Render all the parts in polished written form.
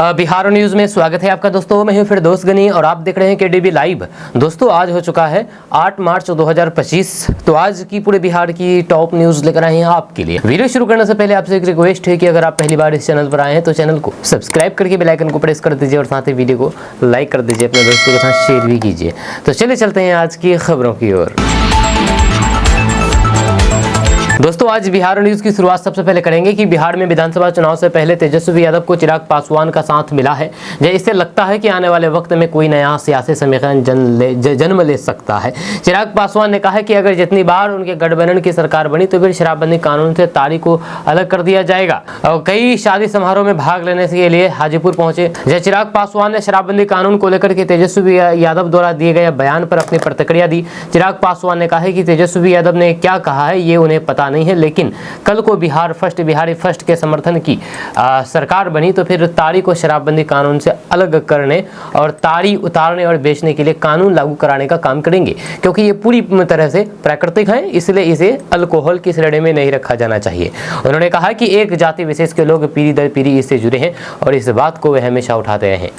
Bihar news में स्वागत है आपका दोस्तों। मैं हूं फिरदौस गनी और आप देख रहे हैं केडीबी लाइव। दोस्तों आज हो चुका है 8 मार्च 2025। तो आज की पूरे बिहार की टॉप न्यूज लेकर आए हैं आपके लिए। वीडियो शुरू करने से पहले आपसे एक रिक्वेस्ट है कि अगर आप पहली बार इस चैनल पर आए हैं तो चैनल को सब्सक्राइब करके बेल आइकन को प्रेस कर दीजिए और साथ ही वीडियो को लाइक कर दीजिए, अपने दोस्तों के साथ शेयर भी कीजिए। तो चलिए चलते हैं आज की खबरों की ओर। दोस्तों आज बिहार न्यूज की शुरुआत सबसे पहले करेंगे कि बिहार में विधानसभा चुनाव से पहले तेजस्वी यादव को चिराग पासवान का साथ मिला है। इससे लगता है कि आने वाले वक्त में कोई नया सियासी समीकरण जन्म ले सकता है। चिराग पासवान ने कहा है कि अगर जितनी बार उनके गठबंधन की सरकार बनी तो फिर शराबबंदी कानून से ताड़ी को अलग कर दिया जाएगा। और कई शादी समारोह में भाग लेने के लिए हाजीपुर पहुंचे। चिराग पासवान ने शराबबंदी कानून को लेकर के तेजस्वी यादव द्वारा दिए गए बयान पर अपनी प्रतिक्रिया दी। चिराग पासवान ने कहा है कि तेजस्वी यादव ने क्या कहा है ये उन्हें पता नहीं है, लेकिन कल को बिहारी फर्स्ट के समर्थन की सरकार बनी तो फिर ताड़ी को शराबबंदी कानून से अलग करने और ताड़ी उतारने और बेचने के लिए कानून लागू कराने का काम करेंगे, क्योंकि ये पूरी तरह से प्राकृतिक है, इसलिए इसे अल्कोहल की श्रेणी में नहीं रखा जाना चाहिए। उन्होंने कहा कि एक जाति विशेष के लोग पीढ़ी दर पीढ़ी इससे जुड़े हैं और इस बात को वे हमेशा उठाते रहे हैं।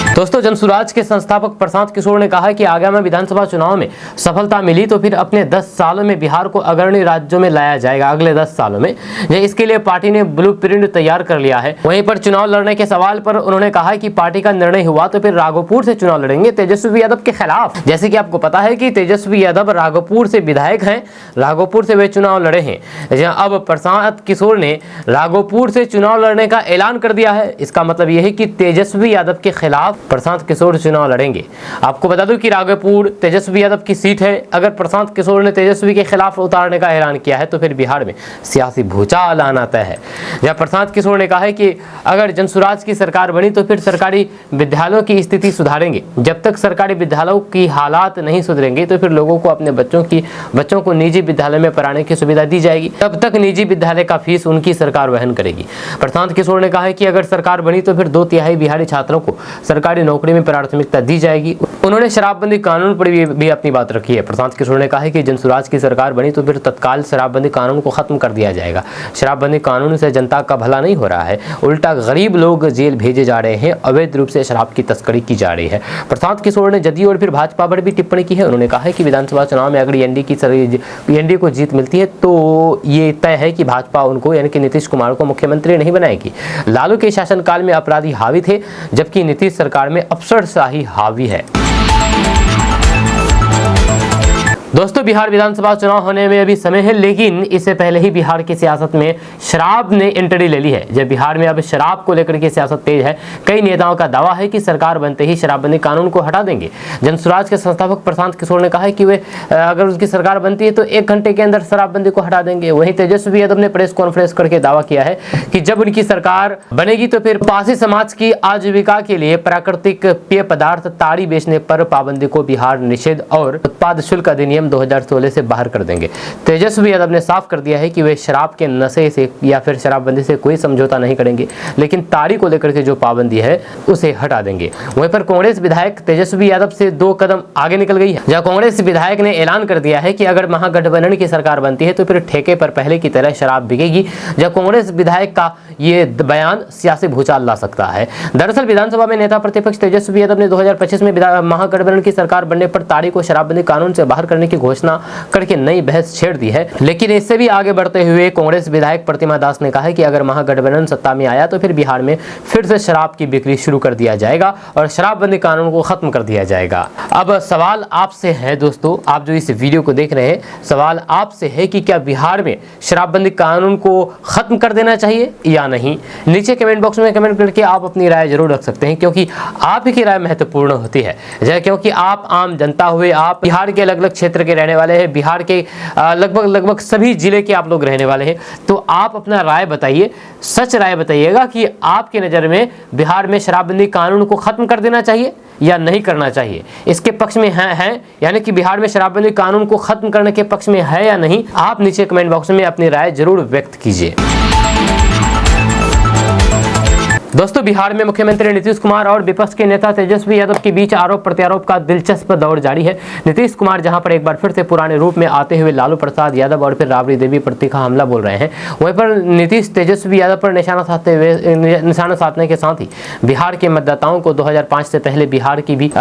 दोस्तों जनसुराज के संस्थापक प्रशांत किशोर ने कहा कि आगामी विधानसभा चुनाव में सफलता मिली तो फिर अपने 10 सालों में बिहार को अग्रणी राज्यों में लाया जाएगा। अगले 10 सालों में इसके लिए पार्टी ने ब्लूप्रिंट तैयार कर लिया है। वहीं पर चुनाव लड़ने के सवाल पर उन्होंने कहा कि पार्टी का निर्णय हुआ तो फिर राघोपुर से चुनाव लड़ेंगे तेजस्वी यादव के खिलाफ। जैसे कि आपको पता है कि तेजस्वी यादव राघोपुर से विधायक हैं, राघोपुर से वे चुनाव लड़े हैं। अब प्रशांत किशोर ने राघोपुर से चुनाव लड़ने का ऐलान कर दिया है। इसका मतलब यह है कि तेजस्वी यादव के खिलाफ प्रशांत किशोर चुनाव लड़ेंगे। आपको बता दूं कि राघोपुर तेजस्वी यादव की सीट है। अगर प्रशांत किशोर ने तेजस्वी के खिलाफ उतारने का ऐलान किया है तो फिर बिहार में सियासी भूचाल आना तय है। जहां प्रशांत किशोर ने कहा है कि अगर जनसुराज की सरकार बनी तो फिर सरकारी विद्यालयों की स्थिति सुधारेंगे। जब तक सरकारी विद्यालयों की हालात नहीं सुधरेंगे तो फिर लोगों को अपने बच्चों को निजी विद्यालय में पढ़ाने की सुविधा दी जाएगी। तब तक निजी विद्यालय का फीस उनकी सरकार वहन करेगी। प्रशांत किशोर ने कहा है कि अगर सरकार बनी तो फिर 2/3 बिहारी छात्रों को सरकारी नौकरी में प्राथमिकता दी जाएगी। उन्होंने शराबबंदी कानून पर भी अपनी बात रखी है। प्रशांत किशोर ने कहा है कि जनसुराज की सरकार बनी तो फिर तत्काल शराबबंदी कानून को खत्म कर दिया जाएगा। शराबबंदी कानून से जनता का भला नहीं हो रहा है, उल्टा गरीब लोग जेल भेजे जा रहे हैं, अवैध रूप से शराब की तस्करी की जा रही है। प्रशांत किशोर ने जदयू और फिर भाजपा पर भी टिप्पणी की है। उन्होंने कहा है कि विधानसभा चुनाव में अगर एनडीए को जीत मिलती है तो ये तय है कि भाजपा उनको यानी कि नीतीश कुमार को मुख्यमंत्री नहीं बनाएगी। लालू के शासनकाल में अपराधी हावी थे, जबकि नीतीश सरकार में अफसरशाही हावी है। दोस्तों बिहार विधानसभा चुनाव होने में अभी समय है, लेकिन इससे पहले ही बिहार की सियासत में शराब ने एंट्री ले ली है। जब बिहार में अब शराब को लेकर के सियासत तेज है, कई नेताओं का दावा है कि सरकार बनते ही शराबबंदी कानून को हटा देंगे। जनसुराज के संस्थापक प्रशांत किशोर ने कहा है कि वे अगर उनकी सरकार बनती है तो 1 घंटे के अंदर शराबबंदी को हटा देंगे। वहीं तेजस्वी यादव ने प्रेस कॉन्फ्रेंस करके दावा किया है कि जब उनकी सरकार बनेगी तो फिर पासी समाज की आजीविका के लिए प्राकृतिक पेय पदार्थ ताड़ी बेचने पर पाबंदी को बिहार निषेध और उत्पाद शुल्क अधिनियम 2016 से बाहर कर देंगे। तेजस्वी यादव ने साफ कर दिया है कि वे शराब के नशे से या फिर शराबबंदी से कोई समझौता नहीं करेंगे, लेकिन ताड़ी को लेकर के जो पाबंदी है उसे हटा देंगे। वहीं पर कांग्रेस विधायक तेजस्वी यादव से 2 कदम आगे निकल गई है। जहां कांग्रेस विधायक ने ऐलान कर दिया है कि अगर महागठबंधन की सरकार बनती है तो फिर ठेके पर पहले की तरह शराब बिकेगी। जब कांग्रेस विधायक का ये बयान सियासी भूचाल ला सकता है। दरअसल विधानसभा में नेता प्रतिपक्ष तेजस्वी यादव ने 2025 में महागठबंधन की सरकार बनने पर ताड़ी को शराबबंदी कानून से बाहर करने की घोषणा करके नई बहस छेड़ दी है। लेकिन इससे भी आगे बढ़ते हुए कांग्रेस विधायक प्रतिमा दास ने कहा है कि अगर महागठबंधन सत्ता में आया तो फिर बिहार में फिर से शराब की बिक्री शुरू कर दिया जाएगा और शराबबंदी कानून को खत्म कर दिया जाएगा। अब सवाल आपसे है दोस्तों, आप जो इस वीडियो को देख रहे हैं, सवाल आपसे है कि क्या बिहार में शराबबंदी कानून को खत्म कर देना चाहिए या नहीं। नीचे कमेंट बॉक्स में कमेंट करके आप अपनी राय जरूर रख सकते हैं, क्योंकि आप ही की राय महत्वपूर्ण होती है। क्योंकि आप आम जनता हुए, आप बिहार के अलग अलग क्षेत्र के रहने वाले हैं, बिहार के लगभग सभी जिले के आप लोग रहने वाले हैं, तो आप अपना राय बताइए, सच राय बताइएगा कि आपकी नज़र में बिहार में शराबबंदी कानून को खत्म कर देना चाहिए या नहीं करना चाहिए। इसके पक्ष में है यानी कि बिहार में शराबबंदी कानून को खत्म करने के पक्ष में है या नहीं, आप नीचे कमेंट बॉक्स में अपनी राय जरूर व्यक्त कीजिए। दोस्तों बिहार में मुख्यमंत्री नीतीश कुमार और विपक्ष के नेता तेजस्वी यादव के बीच आरोप प्रत्यारोप का दिलचस्प दौर जारी है। नीतीश कुमार जहां पर एक बार फिर से पुराने रूप में आते हुए लालू प्रसाद यादव और फिर राबड़ी देवी पर तीखा हमला बोल रहे हैं, वहीं पर नीतीश तेजस्वी यादव पर निशाना साधने के साथ ही बिहार के मतदाताओं को 2005 से पहले बिहार की भी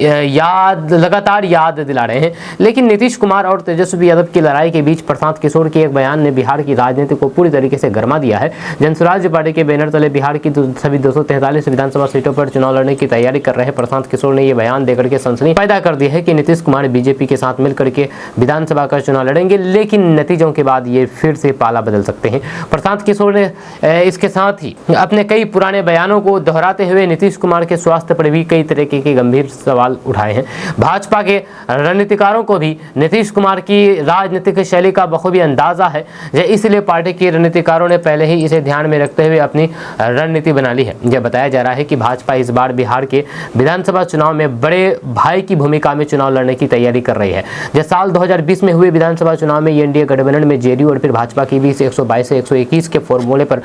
लगातार याद दिला रहे हैं। लेकिन नीतीश कुमार और तेजस्वी यादव की लड़ाई के बीच प्रशांत किशोर के एक बयान ने बिहार की राजनीति को पूरी तरीके से गरमा दिया है। जनसुराज पार्टी के बैनर तले बिहार की सभी 243 विधानसभा सीटों पर चुनाव लड़ने की तैयारी कर रहे प्रशांत किशोर ने यह बयान देकर के सनसनी पैदा कर दी है कि नीतीश कुमार बीजेपी के साथ मिलकर के विधानसभा का चुनाव लड़ेंगे, लेकिन नतीजों के बाद ये फिर से पाला बदल सकते हैं। प्रशांत किशोर ने इसके साथ ही अपने कई पुराने बयानों को दोहराते हुए नीतीश कुमार के स्वास्थ्य पर भी कई तरह के गंभीर सवाल उठाए हैं। भाजपा के रणनीतिकारों को भी नीतीश कुमार की राजनीतिक शैली का बखूबी अंदाजा है, इसलिए पार्टी के रणनीतिकारों ने पहले ही इसे ध्यान में रखते हुए अपनी रणनीति बना ली है। यह बताया जा रहा है कि भाजपा इस बार बिहार के विधानसभा चुनाव में बड़े भाई की भूमिका में चुनाव लड़ने की तैयारी कर रही है। जब साल 2020 में हुए विधानसभा चुनाव में एनडीए गठबंधन में जेडीयू और फिर भाजपा के बीच 122 से 121 के फॉर्मूले पर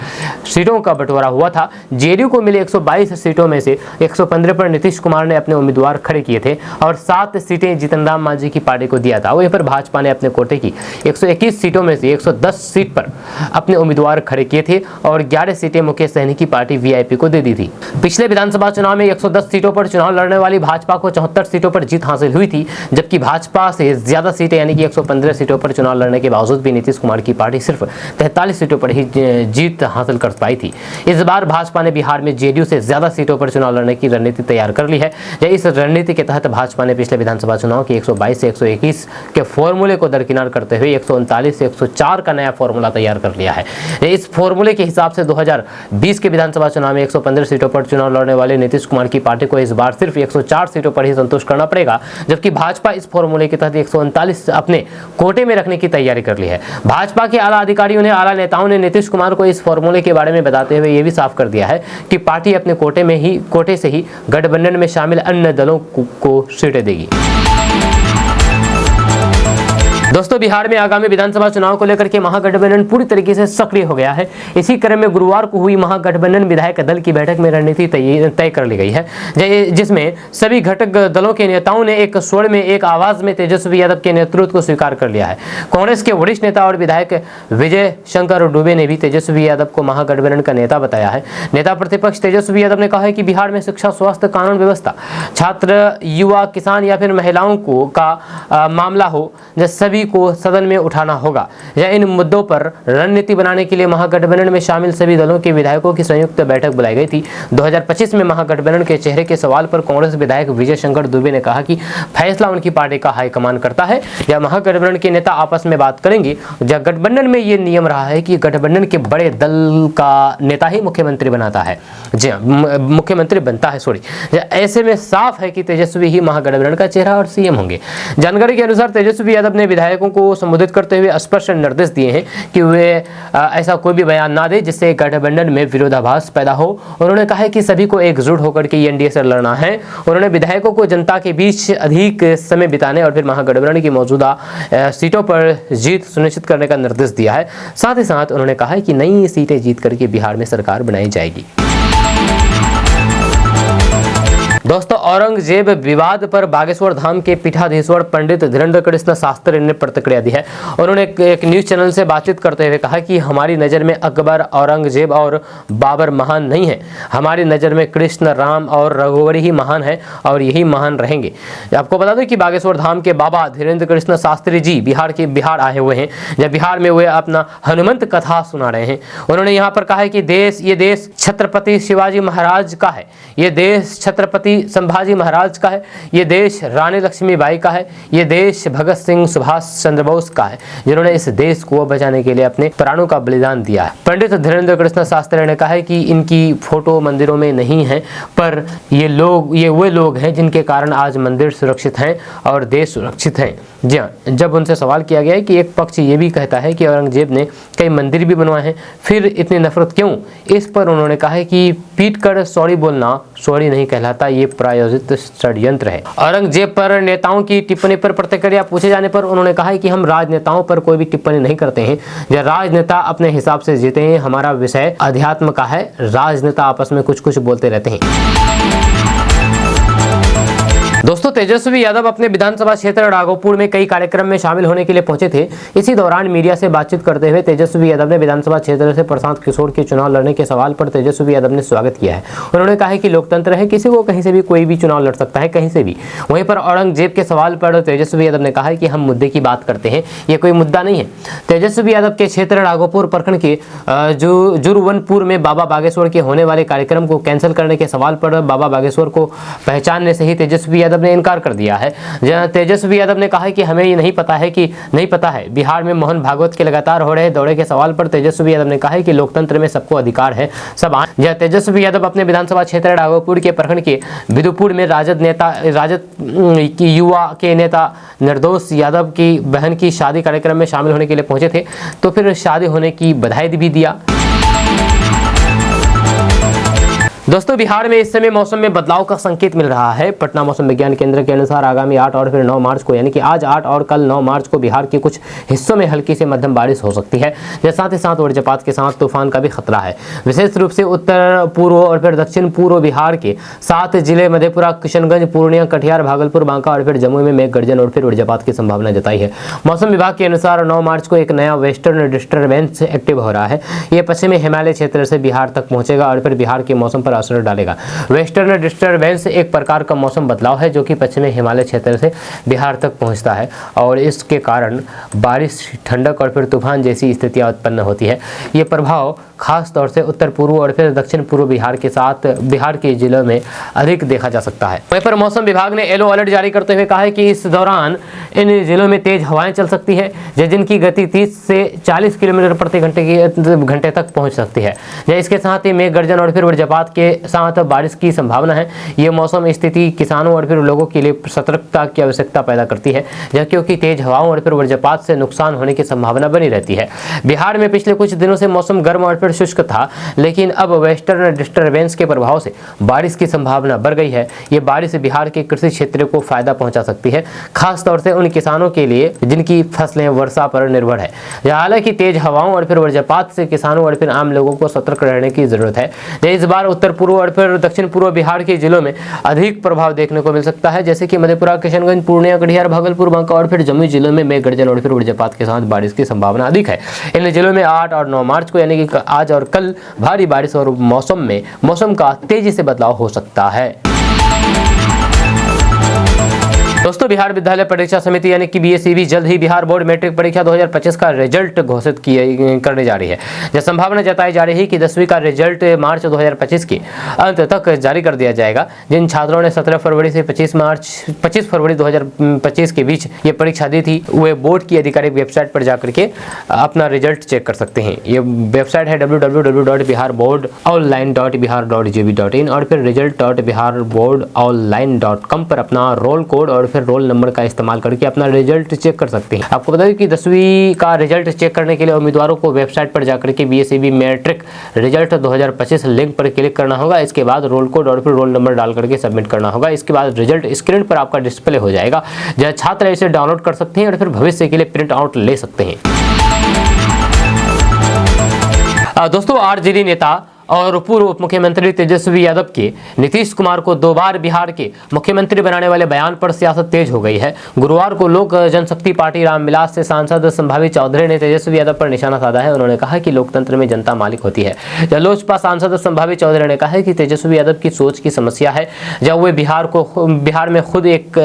सीटों का बंटवारा हुआ था। जेडीयू को मिले 122 सीटों में से 115 पर नीतीश कुमार ने अपने उम्मीदवार खड़े किए थे और 7 सीटें जीतन राम मांझी की पार्टी को दिया था। वहीं पर भाजपा ने अपने कोटे की 121 सीटों में से 110 सीट पर अपने उम्मीदवार खड़े किए थे और 11 सीटें मुकेश सहनी की पार्टी वीआईपी को दे दी थी। पिछले विधानसभा चुनाव में 110 सीटों पर चुनाव लड़ने वाली भाजपा को 74 सीटों पर जीत हासिल हुई थी, जबकि भाजपा से ज्यादा सीटें यानी कि 115 सीटों पर चुनाव लड़ने के बावजूद भी नीतीश कुमार की पार्टी सिर्फ 43 सीटों पर ही जीत हासिल कर पाई थी। इस बार भाजपा ने बिहार में जेडीयू से ज्यादा सीटों पर चुनाव लड़ने की रणनीति तैयार कर ली है। इस रणनीति के तहत भाजपा ने पिछले विधानसभा चुनाव के 122 से 121 के फॉर्मूले को दरकिनार करते हुए 139 से 104 का नया फॉर्मूला तैयार कर लिया है। इस फॉर्मूले के हिसाब से 2020 के विधानसभा चुनाव में 115 सीटों पर चुनाव लड़ने वाले नीतीश कुमार की पार्टी को इस बार सिर्फ 104 सीटों पर ही संतुष्ट करना पड़ेगा, जबकि भाजपा इस फॉर्मूले के तहत 139 अपने कोटे में रखने की तैयारी कर ली है। भाजपा के आला अधिकारियों ने आला नेताओं ने नीतीश कुमार को इस फॉर्मूले के बारे में बताते हुए यह भी साफ कर दिया है कि पार्टी अपने कोटे से ही गठबंधन में शामिल अन्य दलों को सीटें देगी। दोस्तों बिहार में आगामी विधानसभा चुनाव को लेकर के महागठबंधन पूरी तरीके से सक्रिय हो गया है। इसी क्रम में गुरुवार को हुई महागठबंधन विधायक दल की बैठक में रणनीति तय कर ली गई है, जिसमें सभी घटक दलों के नेताओं ने एक स्वर में एक आवाज में तेजस्वी यादव के नेतृत्व को स्वीकार कर लिया है। कांग्रेस के वरिष्ठ नेता और विधायक विजय शंकर डुबे ने भी तेजस्वी यादव को महागठबंधन का नेता बताया है। नेता प्रतिपक्ष तेजस्वी यादव ने कहा है कि बिहार में शिक्षा, स्वास्थ्य, कानून व्यवस्था, छात्र, युवा, किसान या फिर महिलाओं का मामला हो, सभी को सदन में उठाना होगा। इन मुद्दों पर रणनीति बनाने के लिए महागठबंधन में शामिल सभी दलों के विधायकों की संयुक्त बैठक बुलाई गई थी। 2025 में महागठबंधन के चेहरे के सवाल पर कांग्रेस विधायक विजय शंकर दुबे ने कहा कि फैसला उनकी पार्टी का हाईकमान करता है या महागठबंधन के नेता आपस में बात करेंगे। जब गठबंधन में ये नियम रहा है कि गठबंधन के बड़े दल का नेता ही मुख्यमंत्री बनाता है, जी मुख्यमंत्री बनता है, ऐसे में साफ है कि तेजस्वी ही महागठबंधन का चेहरा और सीएम होंगे। जानकारी के अनुसार तेजस्वी यादव ने विधायकों को संबोधित करते हुए स्पष्ट निर्देश दिए हैं कि वे ऐसा कोई भी बयान ना दे जिससे गठबंधन में विरोधाभास पैदा हो। उन्होंने कहा है कि सभी को एकजुट होकर के एनडीए से लड़ना है। उन्होंने विधायकों को जनता के बीच अधिक समय बिताने और फिर महागठबंधन की मौजूदा सीटों पर जीत सुनिश्चित करने का निर्देश दिया है। साथ ही साथ उन्होंने कहा है कि नई सीटें जीत करके बिहार में सरकार बनाई जाएगी। दोस्तों औरंगजेब विवाद पर बागेश्वर धाम के पीठाधीश्वर पंडित धीरेन्द्र कृष्ण शास्त्री ने प्रतिक्रिया दी है। उन्होंने एक न्यूज चैनल से बातचीत करते हुए कहा कि हमारी नज़र में अकबर, औरंगजेब और बाबर महान नहीं है। हमारी नज़र में कृष्ण, राम और रघुवर ही महान है और यही महान रहेंगे। आपको बता दें कि बागेश्वर धाम के बाबा धीरेन्द्र कृष्ण शास्त्री जी बिहार आए हुए हैं। जब बिहार में वे अपना हनुमंत कथा सुना रहे हैं। उन्होंने यहाँ पर कहा है कि ये देश छत्रपति शिवाजी महाराज का है, ये देश छत्रपति संभाजी महाराज का है, ये देश रानी लक्ष्मीबाई का है, ये देश भगत सिंह, सुभाष चंद्र बोस का है, जिन्होंने इस देश को बचाने के लिए अपने प्राणों का बलिदान दिया है। पंडित धीरेन्द्र कृष्ण शास्त्री ने कहा है कि इनकी फोटो मंदिरों में नहीं है, पर ये वे लोग हैं जिनके कारण आज मंदिर सुरक्षित हैं और देश सुरक्षित है। जी हाँ, जब उनसे सवाल किया गया है कि एक पक्ष ये भी कहता है कि औरंगजेब ने कई मंदिर भी बनवाए हैं, फिर इतनी नफरत क्यों? इस पर उन्होंने कहा है कि पीट कर सॉरी बोलना सॉरी नहीं कहलाता, ये प्रायोजित षड्यंत्र है। औरंगजेब पर नेताओं की टिप्पणी पर प्रतिक्रिया पूछे जाने पर उन्होंने कहा है कि हम राजनेताओं पर कोई भी टिप्पणी नहीं करते हैं, जब राजनेता अपने हिसाब से जीते हैं। हमारा विषय अध्यात्म का है, राजनेता आपस में कुछ कुछ बोलते रहते हैं। दोस्तों, तेजस्वी यादव अपने विधानसभा क्षेत्र राघोपुर में कई कार्यक्रम में शामिल होने के लिए पहुंचे थे। इसी दौरान मीडिया से बातचीत करते हुए तेजस्वी यादव ने विधानसभा क्षेत्र से प्रशांत किशोर के चुनाव लड़ने के सवाल पर तेजस्वी यादव ने स्वागत किया है। उन्होंने कहा है कि लोकतंत्र है, किसी को कहीं से भी कोई भी चुनाव लड़ सकता है, कहीं से भी। वहीं पर औरंगजेब के सवाल पर तेजस्वी यादव ने कहा है कि हम मुद्दे की बात करते हैं, ये कोई मुद्दा नहीं है। तेजस्वी यादव के क्षेत्र राघोपुर प्रखंड के जुरवनपुर में बाबा बागेश्वर के होने वाले कार्यक्रम को कैंसिल करने के सवाल पर बाबा बागेश्वर को पहचानने से ही तेजस्वी यादव ने इनकार कर दिया है। जहां तेजस्वी यादव ने कहा है कि हमें ये नहीं पता है बिहार में मोहन भागवत के लगातार हो रहे दौरे के सवाल पर तेजस्वी यादव ने कहा है कि लोकतंत्र में सबको अधिकार है, सब। जहां तेजस्वी यादव अपने विधानसभा क्षेत्र राघोपुर के प्रखंड के विदुपुर में राजद की युवा के नेता निर्दोष यादव की बहन की शादी कार्यक्रम में शामिल होने के लिए पहुंचे थे, तो फिर शादी होने की बधाई भी दिया। दोस्तों, बिहार में इस समय मौसम में बदलाव का संकेत मिल रहा है। पटना मौसम विज्ञान केंद्र के अनुसार आगामी 8 और फिर 9 मार्च को, यानी कि आज 8 और कल 9 मार्च को बिहार के कुछ हिस्सों में हल्की से मध्यम बारिश हो सकती है। साथ ही साथ वज्रपात के साथ तूफान का भी खतरा है। विशेष रूप से उत्तर पूर्व और फिर दक्षिण पूर्व बिहार के 7 जिले मधेपुरा, किशनगंज, पूर्णिया, कटिहार, भागलपुर, बांका और फिर जमुई में मेघ गर्जन और फिर वज्रपात की संभावना जताई है। मौसम विभाग के अनुसार 9 मार्च को एक नया वेस्टर्न डिस्टर्बेंस एक्टिव हो रहा है। ये पश्चिमी हिमालय क्षेत्र से बिहार तक पहुंचेगा और फिर बिहार के मौसम पर असर डालेगा। वेस्टर्न डिस्टर्बेंस एक प्रकार का मौसम बदलाव है जो कि पश्चिमी हिमालय क्षेत्र से बिहार तक पहुंचता है और इसके कारण बारिश, ठंडक और फिर तूफान जैसी स्थितियां उत्पन्न होती है। ये प्रभाव खास तौर से उत्तर पूर्व और फिर दक्षिण पूर्व बिहार के साथ बिहार के जिलों में अधिक देखा जा सकता है। वहीं पर मौसम विभाग ने येलो अलर्ट जारी करते हुए कहा है कि इस दौरान इन जिलों में तेज हवाएं चल सकती है, जिनकी गति 30 से 40 किलोमीटर प्रति घंटे तक पहुंच सकती है। इसके साथ ही मेघ गर्जन और फिर वज्रपात के साथ बारिश की संभावना है। ये मौसम स्थिति किसानों और फिर लोगों के लिए सतर्कता की आवश्यकता पैदा करती है, क्योंकि तेज हवाओं और फिर वज्रपात से नुकसान होने की संभावना बनी रहती है। बिहार में पिछले कुछ दिनों से मौसम गर्म और फिर शुष्क था, लेकिन अब वेस्टर्न डिस्टर्बेंस के प्रभाव से बारिश की संभावना बढ़ गई है। ये बारिश बिहार के कृषि क्षेत्र को फायदा पहुंचा सकती है, खास तौर से उन किसानों के लिए जिनकी फसलें वर्षा पर निर्भर है। हालांकि तेज हवाओं और फिर वज्रपात से किसानों और फिर आम लोगों को सतर्क रहने की जरूरत है। इस बार उत्तर पूर्व और फिर दक्षिण पूर्व बिहार के जिलों में अधिक प्रभाव देखने को मिल सकता है, जैसे कि मधेपुरा, किशनगंज, पूर्णिया, कटिहार, भागलपुर, बांका और फिर जमुई जिलों में मेघ गर्जन और फिर वज्रपात के साथ बारिश की संभावना अधिक है। इन जिलों में 8 और 9 मार्च को, यानी कि आज और कल, भारी बारिश और मौसम का तेजी से बदलाव हो सकता है। दोस्तों, बिहार विद्यालय परीक्षा समिति यानी कि बीएसईबी जल्द ही बिहार बोर्ड मैट्रिक परीक्षा 2025 का रिजल्ट घोषित करने जा रही है। यह संभावना जताई जा रही है कि 10वीं का रिजल्ट मार्च 2025 के अंत तक जारी कर दिया जाएगा। जिन छात्रों ने 17 फरवरी से 25 फरवरी 2025 के बीच ये परीक्षा दी थी, वे बोर्ड की आधिकारिक वेबसाइट पर जाकर के अपना रिजल्ट चेक कर सकते हैं। ये वेबसाइट है www.biharboardonline.bihar.gov.in और फिर result.biharboardonline.com पर अपना रोल कोड और फिर रोल नंबर का इस्तेमाल करके अपना रिजल्ट चेक कर सकते हैं। आपको बता दें कि 10वीं का रिजल्ट चेक करने के लिए उम्मीदवारों को वेबसाइट पर जाकर के बीएसईबी मैट्रिक रिजल्ट 2025 लिंक पर क्लिक करना होगा। इसके बाद रोल कोड और फिर रोल नंबर डाल करके सबमिट करना होगा। इसके बाद रिजल्ट स्क्रीन पर आपका डिस्प्ले हो जाएगा, जहां छात्र इसे डाउनलोड कर सकते हैं और फिर भविष्य के लिए प्रिंट आउट ले सकते हैं। दोस्तों, आरजेडी नेता और पूर्व उप मुख्यमंत्री तेजस्वी यादव के नीतीश कुमार को 2 बार बिहार के मुख्यमंत्री बनाने वाले बयान पर सियासत तेज हो गई है। गुरुवार को लोक जनशक्ति पार्टी रामविलास से सांसद संभावी चौधरी ने तेजस्वी यादव पर निशाना साधा है। उन्होंने कहा कि लोकतंत्र में जनता मालिक होती है। जब लोजपा सांसद संभावी चौधरी ने कहा है कि तेजस्वी यादव की सोच की समस्या है। जब वे बिहार में खुद एक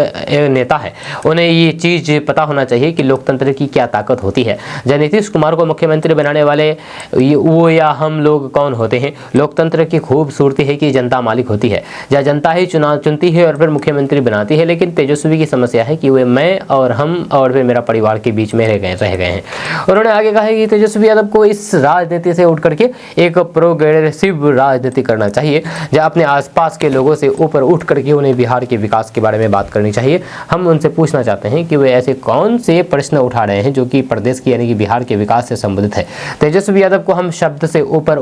नेता है, उन्हें ये चीज पता होना चाहिए कि लोकतंत्र की क्या ताकत होती है। जब नीतीश कुमार को मुख्यमंत्री बनाने वाले वो या हम लोग कौन होते हैं, में लोकतंत्र की खूबसूरती है कि जनता मालिक होती है, जहाँ जनता ही चुनाव चुनती है और फिर मुख्यमंत्री बनाती है। लेकिन तेजस्वी की समस्या है कि वे मैं और हम और फिर मेरा परिवार के बीच में रह गए हैं। उन्होंने आगे कहा है कि तेजस्वी यादव को इस राजनीति से उठ करके एक प्रोग्रेसिव राजनीति करना चाहिए, जहाँ अपने आसपास के लोगों से ऊपर उठ करके उन्हें बिहार के विकास के बारे में बात करनी चाहिए। हम उनसे पूछना चाहते हैं कि वे ऐसे कौन से प्रश्न उठा रहे हैं जो कि प्रदेश की यानी कि बिहार के विकास से संबंधित है। तेजस्वी यादव को हम शब्द से ऊपर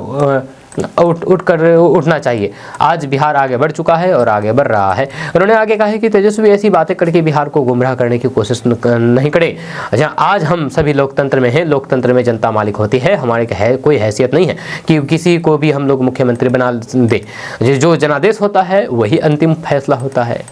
उठना चाहिए। आज बिहार आगे बढ़ चुका है और आगे बढ़ रहा है। उन्होंने आगे कहा है कि तेजस्वी ऐसी बातें करके बिहार को गुमराह करने की कोशिश नहीं करे। जहाँ आज हम सभी लोकतंत्र में हैं, लोकतंत्र में जनता मालिक होती है, हमारे कोई हैसियत नहीं है कि किसी को भी हम लोग मुख्यमंत्री बना दे। जो जनादेश होता है वही अंतिम फैसला होता है।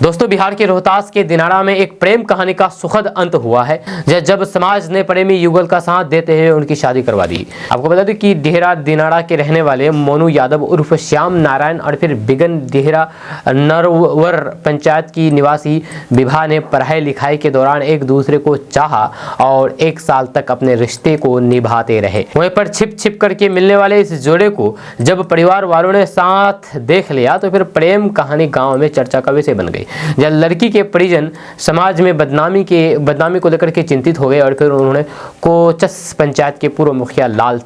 दोस्तों, बिहार के रोहतास के दिनारा में एक प्रेम कहानी का सुखद अंत हुआ है, जब समाज ने प्रेमी युगल का साथ देते हुए उनकी शादी करवा दी। आपको बता दें कि डेहरा दिनारा के रहने वाले मोनू यादव उर्फ श्याम नारायण और फिर बिगन डेहरा नरवर पंचायत की निवासी विभा ने पढ़ाई लिखाई के दौरान एक दूसरे को चाहा और 1 साल तक अपने रिश्ते को निभाते रहे। वहीं पर छिप छिप करके मिलने वाले इस जोड़े को जब परिवार वालों ने साथ देख लिया तो फिर प्रेम कहानी गाँव में चर्चा का विषय बन गई। जब लड़की के परिजन समाज में बदनामी को लेकर के चिंतित हो गए और फिर उन्होंने कोचस पंचायत के पूर्व मुखिया लाल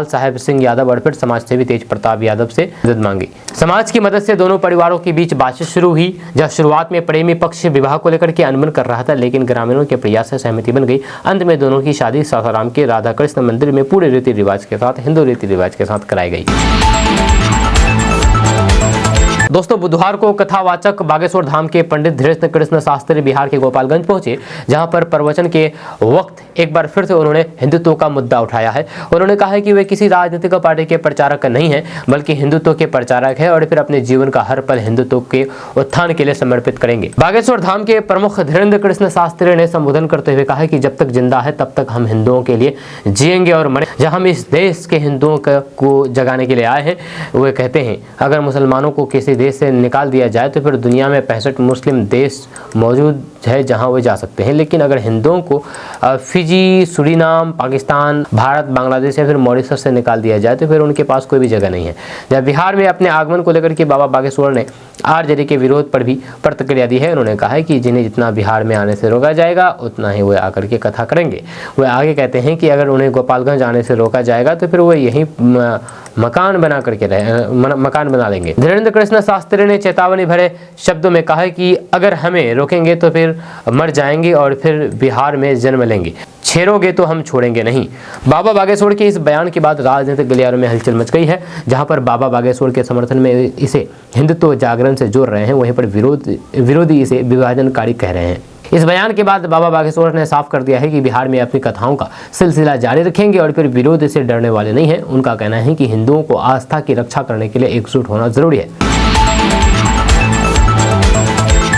साहेब सिंह यादव और फिर समाज सेवी तेज प्रताप यादव से मदद मांगी। समाज की मदद से दोनों परिवारों के बीच बातचीत शुरू हुई। जब शुरुआत में प्रेमी पक्ष विवाह को लेकर के अनबन कर रहा था, लेकिन ग्रामीणों के प्रयास से सहमति बन गई। अंत में दोनों की शादी सासाराम के राधा कृष्ण मंदिर में पूरे रीति रिवाज के साथ, हिंदू रीति रिवाज के साथ कराई गई। दोस्तों, बुधवार को कथावाचक बागेश्वर धाम के पंडित धीरेन्द्र कृष्ण शास्त्री बिहार के गोपालगंज पहुंचे, जहां पर प्रवचन के वक्त एक बार फिर से उन्होंने हिंदुत्व का मुद्दा उठाया है। उन्होंने कहा है कि वे किसी राजनीतिक पार्टी के प्रचारक नहीं हैं, बल्कि हिंदुत्व के प्रचारक हैं और फिर अपने जीवन का हर पल हिंदुत्व के उत्थान के लिए समर्पित करेंगे। बागेश्वर धाम के प्रमुख धीरेन्द्र कृष्ण शास्त्री ने संबोधन करते हुए कहा कि जब तक जिंदा है तब तक हम हिंदुओं के लिए जिएंगे और मरे। जहाँ हम इस देश के हिंदुओं को जगाने के लिए आए हैं, वे कहते हैं अगर मुसलमानों को किसी देश से निकाल दिया जाए तो फिर दुनिया में 65 मुस्लिम देश मौजूद है जहां वो जा सकते हैं, लेकिन अगर हिंदुओं को फिजी, सूरीनाम, पाकिस्तान, भारत, बांग्लादेश या फिर मॉरिशस से निकाल दिया जाए तो फिर उनके पास कोई भी जगह नहीं है। जब बिहार में अपने आगमन को लेकर के बाबा बागेश्वर ने आरजेडी के विरोध पर भी प्रतिक्रिया दी है। उन्होंने कहा है कि जिन्हें जितना बिहार में आने से रोका जाएगा उतना ही वे आकर के कथा करेंगे। वे आगे कहते हैं कि अगर उन्हें गोपालगंज आने से रोका जाएगा तो फिर वो यहीं मकान बना लेंगे। धीरेन्द्र कृष्ण शास्त्री ने चेतावनी भरे शब्दों में कहा कि अगर हमें रोकेंगे तो फिर मर जाएंगे और फिर बिहार में जन्म लेंगे, छेड़ोगे तो हम छोड़ेंगे नहीं। बाबा बागेश्वर के इस बयान के बाद राजनीतिक गलियारों में हलचल मच गई है, जहां पर बाबा बागेश्वर के समर्थन में इसे हिंदुत्व जागरण से जोड़ रहे हैं, वहीं पर विरोधी इसे विभाजनकारी कह रहे हैं। इस बयान के बाद बाबा बागेश्वर ने साफ कर दिया है कि बिहार में अपनी कथाओं का सिलसिला जारी रखेंगे और फिर विरोध से डरने वाले नहीं हैं। उनका कहना है कि हिंदुओं को आस्था की रक्षा करने के लिए एकजुट होना जरूरी है।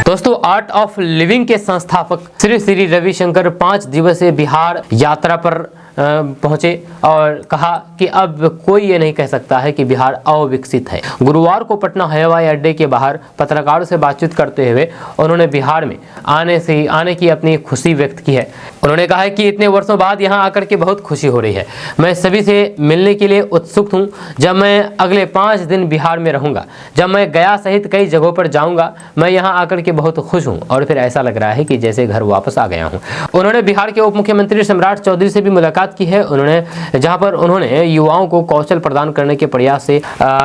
दोस्तों, आर्ट ऑफ लिविंग के संस्थापक श्री रविशंकर 5 दिवसीय बिहार यात्रा पर पहुंचे और कहा कि अब कोई ये नहीं कह सकता है कि बिहार अविकसित है। गुरुवार को पटना हवाई अड्डे के बाहर पत्रकारों से बातचीत करते हुए उन्होंने बिहार में आने की अपनी खुशी व्यक्त की है। उन्होंने कहा है कि इतने वर्षों बाद यहाँ आकर के बहुत खुशी हो रही है। मैं सभी से मिलने के लिए उत्सुक हूँ। जब मैं अगले 5 दिन बिहार में रहूँगा, जब मैं गया सहित कई जगहों पर जाऊँगा, मैं यहाँ आकर के बहुत खुश हूँ और फिर ऐसा लग रहा है कि जैसे घर वापस आ गया हूँ। उन्होंने बिहार के उप मुख्यमंत्री सम्राट चौधरी से भी मुलाकात की है, जहां पर उन्होंने युवाओं को कौशल प्रदान करने के प्रयास से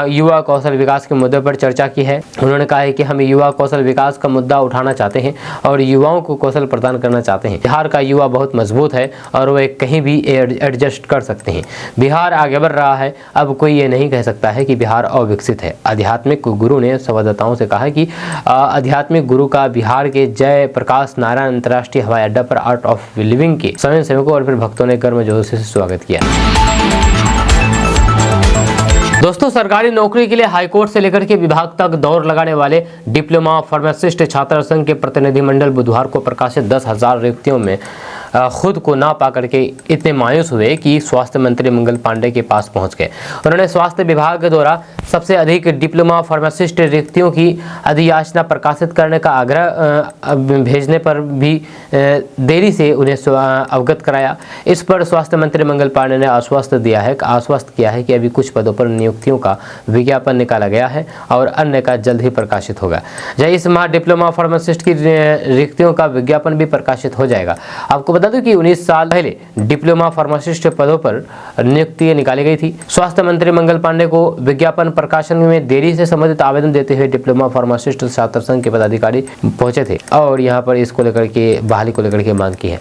युवा कौशल विकास के मुद्दे पर चर्चा की है। उन्होंने कहा है कि हम युवा कौशल विकास का मुद्दा उठाना चाहते हैं और युवाओं को कौशल प्रदान करना चाहते हैं। बिहार का युवा बहुत मजबूत है और वे कहीं भी एडजस्ट कर सकते हैं। बिहार आगे बढ़ रहा है, अब कोई ये नहीं कह सकता है कि बिहार अविकसित है। आध्यात्मिक गुरु ने संवाददाताओं से कहा कि आध्यात्मिक गुरु का बिहार के जय प्रकाश नारायण अंतर्राष्ट्रीय हवाई अड्डा पर आर्ट ऑफ लिविंग के स्वयं सेवकों और फिर भक्तों ने गर्मजोशी से स्वागत किया। दोस्तों, सरकारी नौकरी के लिए हाईकोर्ट से लेकर के विभाग तक दौड़ लगाने वाले डिप्लोमा फार्मासिस्ट छात्र संघ के प्रतिनिधिमंडल बुधवार को प्रकाशित 10,000 रिक्तियों में खुद को ना पा करके इतने मायूस हुए कि स्वास्थ्य मंत्री मंगल पांडे के पास पहुंच गए। उन्होंने स्वास्थ्य विभाग द्वारा सबसे अधिक डिप्लोमा फार्मासिस्ट रिक्तियों की अधियाचना प्रकाशित करने का आग्रह भेजने पर भी देरी से उन्हें अवगत कराया। इस पर स्वास्थ्य मंत्री मंगल पांडे ने आश्वस्त किया है कि अभी कुछ पदों पर नियुक्तियों का विज्ञापन निकाला गया है और अन्य का जल्द ही प्रकाशित होगा। इस माह डिप्लोमा फार्मासिस्ट की रिक्तियों का विज्ञापन भी प्रकाशित हो जाएगा। आपको बता दूं कि 19 साल पहले डिप्लोमा फार्मासिस्ट पदों पर नियुक्ति निकाली गई थी। स्वास्थ्य मंत्री मंगल पांडे को विज्ञापन प्रकाशन में देरी से संबंधित आवेदन देते हुए डिप्लोमा फार्मासिस्ट छात्र संघ के पदाधिकारी पहुंचे थे और यहां पर इसको लेकर के बहाली को लेकर के मांग की है।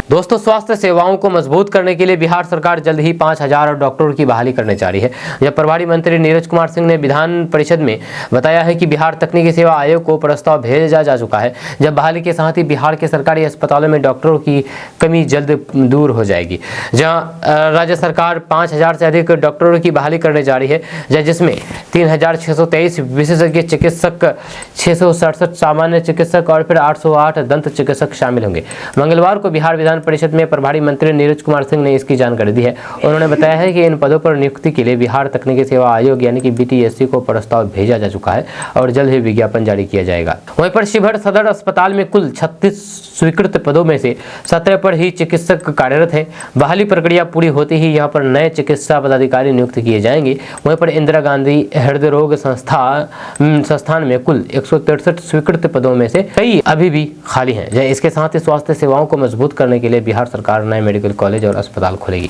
दोस्तों, स्वास्थ्य सेवाओं को मजबूत करने के लिए बिहार सरकार जल्द ही 5000 डॉक्टरों की बहाली करने जा रही है। जब प्रभारी मंत्री नीरज कुमार सिंह ने विधान परिषद में बताया है कि बिहार तकनीकी सेवा आयोग को प्रस्ताव भेजा जा चुका है। जब बहाली के साथ ही बिहार के सरकारी अस्पतालों में डॉक्टरों की कमी जल्द दूर हो जाएगी। जहां राज्य सरकार 5000 से अधिक डॉक्टरों की बहाली करने जा रही है, जिसमें 3623 विशेषज्ञ चिकित्सक, 667 सामान्य चिकित्सक और फिर 808 दंत चिकित्सक शामिल होंगे। मंगलवार को बिहार विधान परिषद में प्रभारी मंत्री नीरज कुमार सिंह ने इसकी जानकारी दी है। उन्होंने बताया है कि इन पदों पर नियुक्ति के लिए बिहार तकनीकी सेवा आयोग यानी कि BTSC को प्रस्ताव भेजा जा चुका है और जल्द ही विज्ञापन जारी किया जाएगा। वहीं पर शिवहर सदर अस्पताल में कुल 36 स्वीकृत पदों में से 17 पर ही चिकित्सक कार्यरत हैं। बहाली प्रक्रिया पूरी होते ही यहाँ पर नए चिकित्सा पदाधिकारी नियुक्त किए जाएंगे। वहीं पर इंदिरा गांधी हृदय रोग संस्थान में कुल 163 स्वीकृत पदों में से कई अभी भी खाली हैं। इसके साथ ही स्वास्थ्य सेवाओं को मजबूत करने के लिए बिहार सरकार नए मेडिकल कॉलेज और अस्पताल खोलेगी।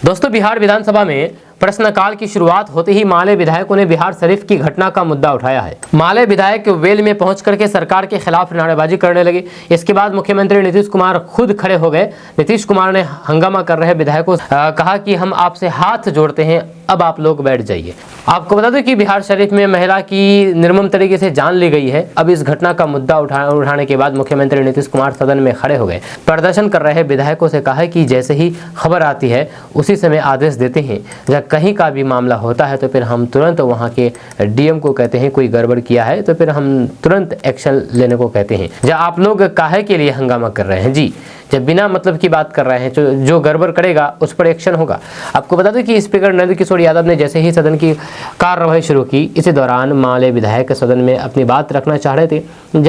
दोस्तों, बिहार विधानसभा में प्रश्नकाल की शुरुआत होते ही माले विधायकों ने बिहार शरीफ की घटना का मुद्दा उठाया है। माले विधायक वेल में पहुंच करके सरकार के खिलाफ नारेबाजी करने लगे। इसके बाद मुख्यमंत्री नीतीश कुमार खुद खड़े हो गए। नीतीश कुमार ने हंगामा कर रहे विधायकों से कहा कि हम आपसे हाथ जोड़ते हैं, अब आप लोग बैठ जाइए। आपको बता दें कि बिहार शरीफ में महिला की निर्मम तरीके से जान ली गई है। अब इस घटना का मुद्दा उठाने के बाद मुख्यमंत्री नीतीश कुमार सदन में खड़े हो गए। प्रदर्शन कर रहे विधायकों से कहा कि जैसे ही खबर आती है उसी समय आदेश देते हैं। जब कहीं का भी मामला होता है तो फिर हम तुरंत वहाँ के DM को कहते हैं कोई गड़बड़ किया है तो फिर हम तुरंत एक्शन लेने को कहते हैं। जब आप लोग काहे के लिए हंगामा कर रहे हैं जी, जब बिना मतलब की बात कर रहे हैं, जो गड़बड़ करेगा उस पर एक्शन होगा। आपको बता दें कि स्पीकर नंद किशोर यादव ने जैसे ही सदन की कार्यवाही शुरू की, इसी दौरान माले विधायक सदन में अपनी बात रखना चाह रहे थे,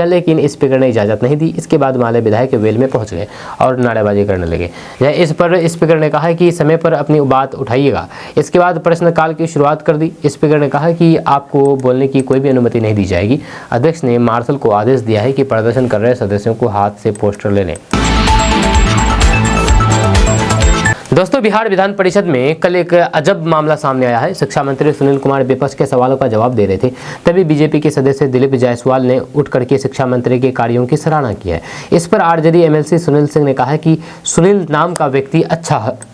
लेकिन स्पीकर ने इजाज़त नहीं दी। इसके बाद माले विधायक वेल में पहुंच गए और नारेबाजी करने लगे। इस पर स्पीकर ने कहा कि समय पर अपनी बात उठाइएगा। इसके बाद प्रश्नकाल की शुरुआत कर दी। स्पीकर ने कहा कि आपको बोलने की कोई भी अनुमति नहीं दी जाएगी। अध्यक्ष ने मार्शल को आदेश दिया है कि प्रदर्शन कर रहे सदस्यों को हाथ से पोस्टर ले लें। दोस्तों, बिहार विधान परिषद में कल एक अजब मामला सामने आया है। शिक्षा मंत्री सुनील कुमार विपक्ष के सवालों का जवाब दे रहे थे, तभी बीजेपी के सदस्य दिलीप जायसवाल ने उठ करके शिक्षा मंत्री के कार्यों की सराहना की है। इस पर RJD MLC सुनील सिंह ने कहा कि सुनील नाम का व्यक्ति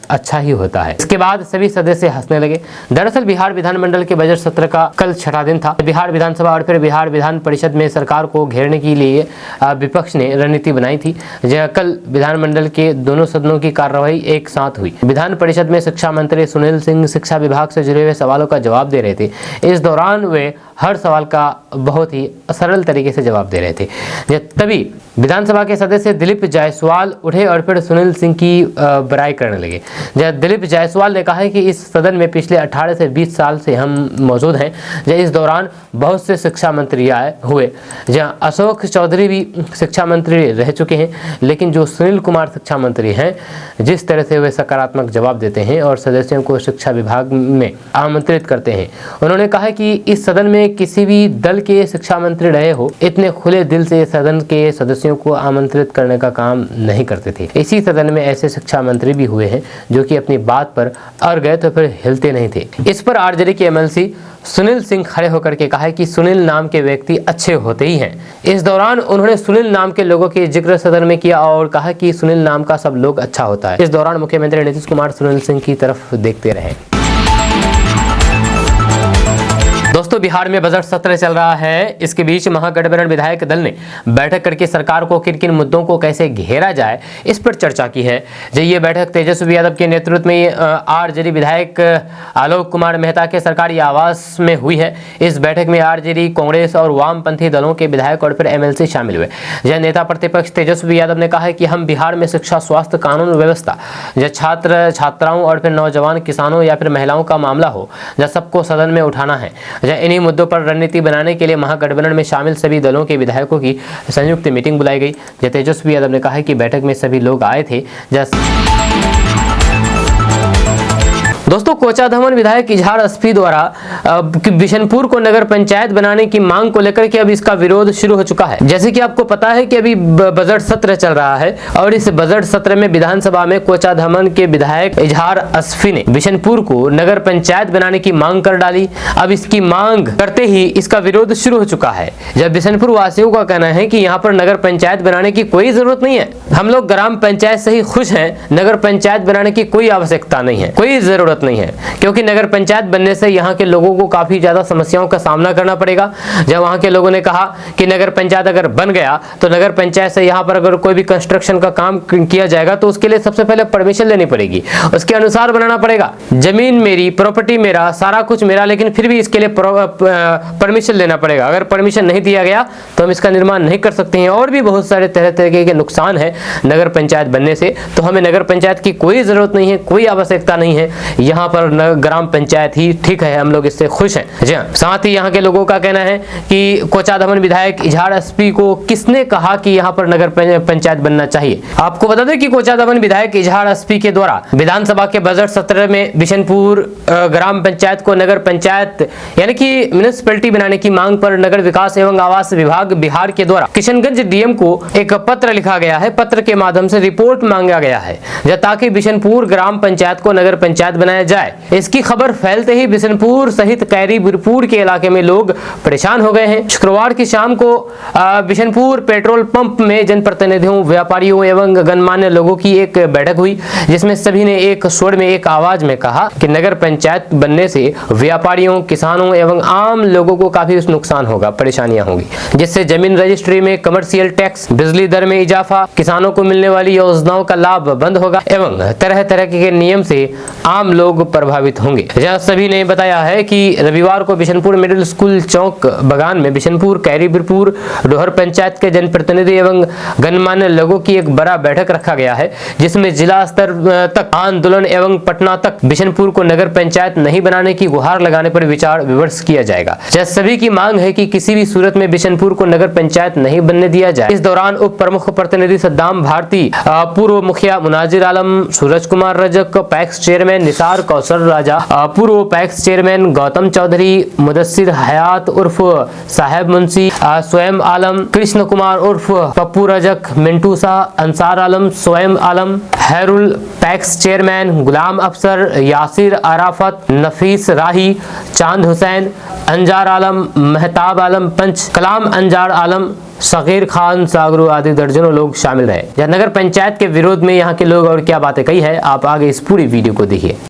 अच्छा ही होता है। इसके बाद सभी सदस्य हंसने लगे। दरअसल बिहार विधानमंडल के बजट सत्र का कल छठा दिन था। बिहार विधानसभा और फिर बिहार विधान परिषद में सरकार को घेरने के लिए विपक्ष ने रणनीति बनाई थी। कल विधानमंडल के दोनों सदनों की कार्यवाही एक साथ हुई। विधान परिषद में शिक्षा मंत्री सुनील सिंह शिक्षा विभाग से जुड़े हुए सवालों का जवाब दे रहे थे। इस दौरान वे हर सवाल का बहुत ही सरल तरीके से जवाब दे रहे थे। तभी विधानसभा के सदस्य दिलीप जायसवाल उठे और फिर सुनील सिंह की बड़ाई करने लगे। दिलीप जायसवाल ने कहा कि इस सदन में पिछले 18 से 20 साल से हम मौजूद हैं। इस दौरान बहुत से शिक्षा मंत्री आए हुए, जहाँ अशोक चौधरी भी शिक्षा मंत्री रह चुके हैं, लेकिन जो सुनील कुमार शिक्षा मंत्री हैं, जिस तरह से वे सकारात्मक जवाब देते हैं और सदस्यों को शिक्षा विभाग में आमंत्रित करते हैं। उन्होंने कहा कि इस सदन में किसी भी दल के शिक्षा मंत्री रहे हो, इतने खुले दिल से सदन के सदस्यों को आमंत्रित करने का काम नहीं करते थे। इसी सदन में ऐसे शिक्षा मंत्री भी हुए हैं जो कि अपनी बात पर अड़ गए तो फिर हिलते नहीं थे। इस पर RJD के MLC सुनील सिंह खड़े होकर के कहा कि सुनील नाम के व्यक्ति अच्छे होते ही हैं। इस दौरान उन्होंने सुनील नाम के लोगों के जिक्र सदन में किया और कहा कि सुनील नाम का सब लोग अच्छा होता है। इस दौरान मुख्यमंत्री नीतीश कुमार सुनील सिंह की तरफ देखते रहे। दोस्तों, दोस्तों बिहार में बजट सत्र चल रहा है। इसके बीच महागठबंधन विधायक दल ने बैठक करके सरकार को किन किन मुद्दों को कैसे घेरा जाए इस पर चर्चा की है। ये बैठक तेजस्वी यादव के नेतृत्व में आरजेडी विधायक आलोक कुमार मेहता के सरकारी आवास में हुई है। इस बैठक में आरजेडी, कांग्रेस और वामपंथी दलों के विधायक और फिर एमएलसी शामिल हुए। यह नेता प्रतिपक्ष तेजस्वी यादव ने कहा है कि हम बिहार में शिक्षा, स्वास्थ्य, कानून व्यवस्था, या छात्र छात्राओं और फिर नौजवान, किसानों या फिर महिलाओं का मामला हो, या सबको सदन में उठाना है। इन्हीं मुद्दों पर रणनीति बनाने के लिए महागठबंधन में शामिल सभी दलों के विधायकों की संयुक्त मीटिंग बुलाई गई। तेजस्वी यादव ने कहा है कि बैठक में सभी लोग आए थे। दोस्तों कोचाधामन विधायक इजहार अस्फी द्वारा बिशनपुर को नगर पंचायत बनाने की मांग को लेकर के अब इसका विरोध शुरू हो चुका है। जैसे कि आपको पता है कि अभी बजट सत्र चल रहा है और इस बजट सत्र में विधानसभा में कोचाधामन के विधायक इजहार अस्फी ने बिशनपुर को नगर पंचायत बनाने की मांग कर डाली। अब इसकी मांग करते ही इसका विरोध शुरू हो चुका है। जब बिशनपुर वासियों का कहना है कि यहाँ पर नगर पंचायत बनाने की कोई जरूरत नहीं है, हम लोग ग्राम पंचायत से ही खुश हैं, नगर पंचायत बनाने की कोई आवश्यकता नहीं है, कोई जरूरत नहीं है, क्योंकि नगर पंचायत बनने से यहाँ के लोगों को काफी ज्यादा समस्याओं का सामना करना पड़ेगा। जब वहाँ के लोगों ने कहा कि नगर पंचायत अगर बन गया तो नगर पंचायत से यहाँ पर अगर कोई भी कंस्ट्रक्शन का काम किया जाएगा तो उसके लिए सबसे पहले परमिशन लेनी पड़ेगी, उसके अनुसार बनाना पड़ेगा। जमीन मेरी, प्रॉपर्टी मेरा, सारा कुछ मेरा, लेकिन फिर भी इसके लिए परमिशन लेना पड़ेगा। अगर परमिशन नहीं दिया गया तो हम इसका निर्माण नहीं कर सकते हैं। और भी बहुत सारे तरह तरह के नुकसान है नगर पंचायत बनने से। तो हमें नगर पंचायत की कोई जरूरत नहीं है, कोई आवश्यकता नहीं है। यहाँ पर ग्राम पंचायत ही ठीक है, हम लोग इससे खुश हैं। जी हाँ, साथ ही यहाँ के लोगों का कहना है कि कोचाधामन विधायक इजहार अस्फी को किसने कहा कि यहाँ पर नगर पंचायत बनना चाहिए। आपको बता दें कि कोचाधामन विधायक इजहार अस्फी के द्वारा विधानसभा के बजट सत्र में बिशनपुर ग्राम पंचायत को नगर पंचायत यानी कि म्युनिसिपैलिटी बनाने की मांग पर नगर विकास एवं आवास विभाग बिहार के द्वारा किशनगंज डीएम को एक पत्र लिखा गया है। पत्र के माध्यम से रिपोर्ट मांगा गया है ताकि बिशनपुर ग्राम पंचायत को नगर पंचायत बनाया जाए। इसकी खबर फैलते ही बिशनपुर सहित कैरी बिरपुर के इलाके में लोग परेशान हो गए हैं। शुक्रवार की शाम को बिशनपुर पेट्रोल पंप में जनप्रतिनिधियों, व्यापारियों एवं गणमान्य लोगों की एक बैठक हुई, जिसमें सभी ने एक स्वर में, एक आवाज में कहा कि नगर पंचायत बनने से व्यापारियों, किसानों एवं आम लोगों को काफी नुकसान होगा, परेशानियां होंगी, जिससे जमीन रजिस्ट्री में कमर्शियल टैक्स, बिजली दर में इजाफा, किसानों को मिलने वाली योजनाओं का लाभ बंद होगा एवं तरह तरह के नियम से आम लोग प्रभावित होंगे। जहां सभी ने बताया है कि रविवार को बिशनपुर मिडिल स्कूल चौक बगान में बिशनपुर, कैरी बिरपुर, डोहर पंचायत के जनप्रतिनिधि एवं गणमान्य लोगों की एक बड़ा बैठक रखा गया है, जिसमें जिला स्तर तक आंदोलन एवं पटना तक बिशनपुर को नगर पंचायत नहीं बनाने की गुहार लगाने पर विचार विमर्श किया जाएगा। सभी की मांग है कि किसी भी सूरत में बिशनपुर को नगर पंचायत नहीं बनने दिया जाए। इस दौरान उप प्रमुख प्रतिनिधि सद्दाम भारती, पूर्व मुखिया मुनाजिर आलम, सूरज कुमार रजक, पैक्स चेयरमैन निसार कौशल राजा, पूर्व पैक्स चेयरमैन गौतम चौधरी, मुदस्सिर हयात उर्फ साहेब मुंशी, स्वयं आलम, कृष्ण कुमार उर्फ पप्पू रजक, मिंटू शाह, अंसार आलम, स्वयं आलम, हैरुल, पैक्स चेयरमैन गुलाम अफसर, यासिर आराफत, नफीस राही, चांद हुसैन, अंजार आलम, महताब आलम पंच, कलाम अंजार आलम, सगीर खान सागरू आदि दर्जनों लोग शामिल रहे। नगर पंचायत के विरोध में यहाँ के लोग और क्या बातें कही है, आप आगे इस पूरी वीडियो को देखिए।